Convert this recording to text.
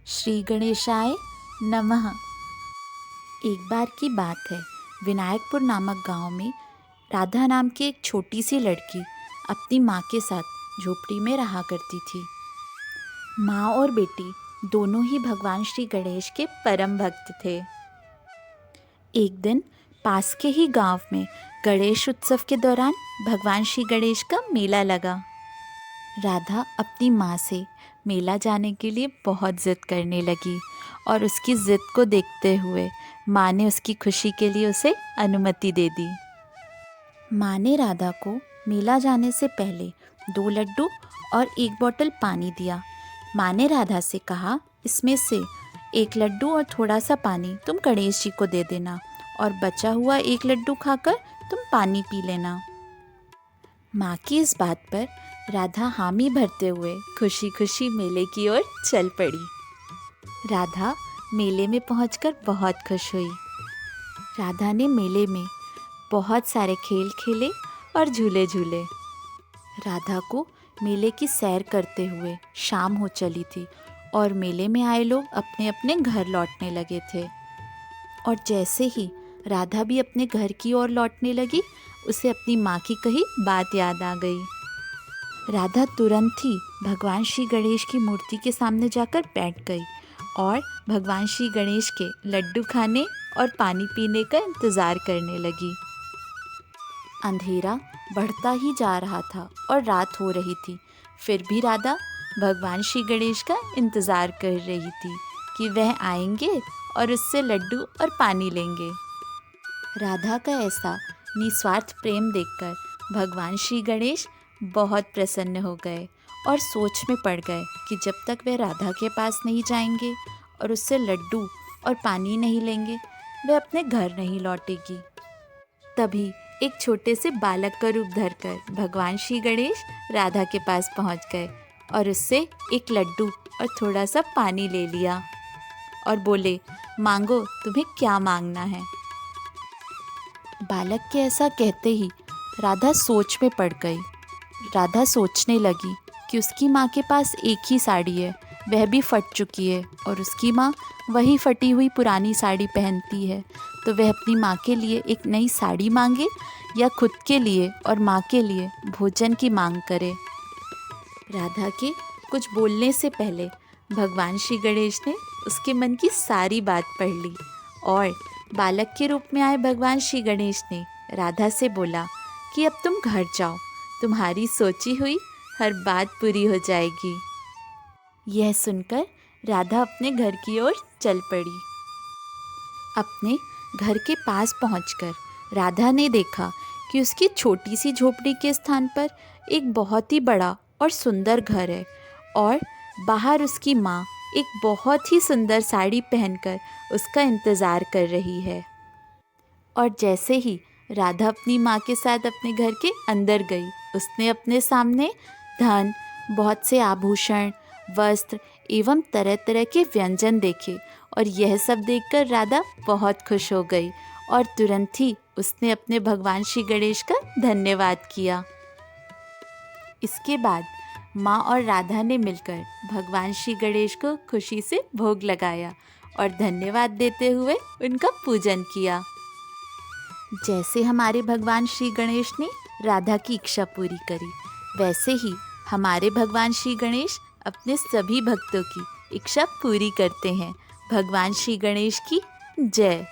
श्री गणेशाय नमः। एक बार की बात है, विनायकपुर नामक गांव में राधा नाम की एक छोटी सी लड़की अपनी माँ के साथ झोपड़ी में रहा करती थी। माँ और बेटी दोनों ही भगवान श्री गणेश के परम भक्त थे। एक दिन पास के ही गांव में गणेश उत्सव के दौरान भगवान श्री गणेश का मेला लगा। राधा अपनी माँ से मेला जाने के लिए बहुत ज़िद करने लगी और उसकी ज़िद को देखते हुए माँ ने उसकी खुशी के लिए उसे अनुमति दे दी। माँ ने राधा को मेला जाने से पहले 2 लड्डू और 1 बोतल पानी दिया। माँ ने राधा से कहा, इसमें से 1 लड्डू और थोड़ा सा पानी तुम गणेश जी को दे देना और बचा हुआ 1 लड्डू खाकर तुम पानी पी लेना। माँ की इस बात पर राधा हामी भरते हुए खुशी खुशी मेले की ओर चल पड़ी। राधा मेले में पहुंचकर बहुत खुश हुई। राधा ने मेले में बहुत सारे खेल खेले और झूले झूले। राधा को मेले की सैर करते हुए शाम हो चली थी और मेले में आए लोग अपने अपने घर लौटने लगे थे। और जैसे ही राधा भी अपने घर की ओर लौटने लगी, उसे अपनी माँ की कही बात याद आ गई। राधा तुरंत ही भगवान श्री गणेश की मूर्ति के सामने जाकर बैठ गई और भगवान श्री गणेश के लड्डू खाने और पानी पीने का इंतज़ार करने लगी। अंधेरा बढ़ता ही जा रहा था और रात हो रही थी, फिर भी राधा भगवान श्री गणेश का इंतज़ार कर रही थी कि वह आएंगे और उससे लड्डू और पानी लेंगे। राधा का ऐसा निस्वार्थ प्रेम देखकर भगवान श्री गणेश बहुत प्रसन्न हो गए और सोच में पड़ गए कि जब तक वे राधा के पास नहीं जाएंगे और उससे लड्डू और पानी नहीं लेंगे, वे अपने घर नहीं लौटेगी। तभी एक छोटे से बालक का रूप धरकर भगवान श्री गणेश राधा के पास पहुंच गए और उससे 1 लड्डू और थोड़ा सा पानी ले लिया और बोले, मांगो, तुम्हें क्या मांगना है। बालक के ऐसा कहते ही राधा सोच में पड़ गई। राधा सोचने लगी कि उसकी माँ के पास एक ही साड़ी है, वह भी फट चुकी है और उसकी माँ वही फटी हुई पुरानी साड़ी पहनती है, तो वह अपनी माँ के लिए एक नई साड़ी मांगे या खुद के लिए और माँ के लिए भोजन की मांग करे। राधा के कुछ बोलने से पहले भगवान श्री गणेश ने उसके मन की सारी बात पढ़ ली और बालक के रूप में आए भगवान श्री गणेश ने राधा से बोला कि अब तुम घर जाओ, तुम्हारी सोची हुई हर बात पूरी हो जाएगी। यह सुनकर राधा अपने घर की ओर चल पड़ी। अपने घर के पास पहुंचकर राधा ने देखा कि उसकी छोटी सी झोपड़ी के स्थान पर एक बहुत ही बड़ा और सुंदर घर है और बाहर उसकी माँ एक बहुत ही सुंदर साड़ी पहनकर उसका इंतज़ार कर रही है। और जैसे ही राधा अपनी माँ के साथ अपने घर के अंदर गई, उसने अपने सामने धन, बहुत से आभूषण, वस्त्र एवं तरह तरह के व्यंजन देखे और यह सब देखकर राधा बहुत खुश हो गई और तुरंत ही उसने अपने भगवान श्री गणेश का धन्यवाद किया। इसके बाद माँ और राधा ने मिलकर भगवान श्री गणेश को खुशी से भोग लगाया और धन्यवाद देते हुए उनका पूजन किया। जैसे हमारे भगवान श्री गणेश ने राधा की इच्छा पूरी करी, वैसे ही हमारे भगवान श्री गणेश अपने सभी भक्तों की इच्छा पूरी करते हैं। भगवान श्री गणेश की जय।